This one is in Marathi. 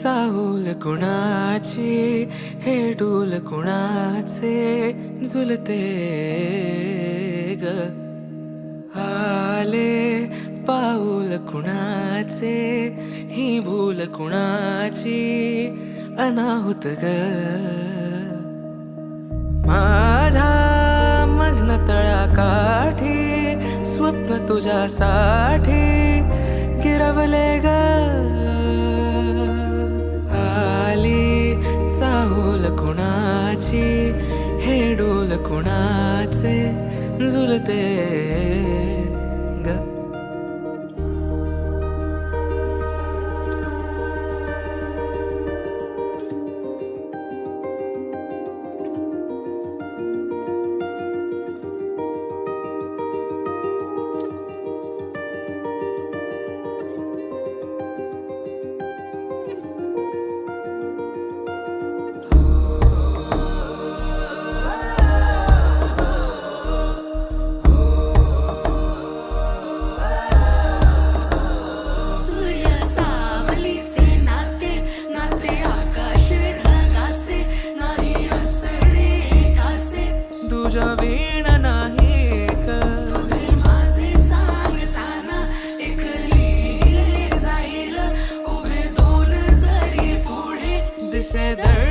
चाहूल कुणाची हे डूल कुणाचे झुलते ग आले पाऊल कुणाचे ही भूल कुणाची अनाहुत ग माझ्या मग्न तळाकाठी स्वप्न तुझ्यासाठी गिरवले ग आली चाहूल कुणाची हे डोल कुणाचे झुलते ग तुझ्या वीण नाही तुझे माझे सांगताना एक लिहिले जाईल उभे दोन जरी पुढे दिसे दर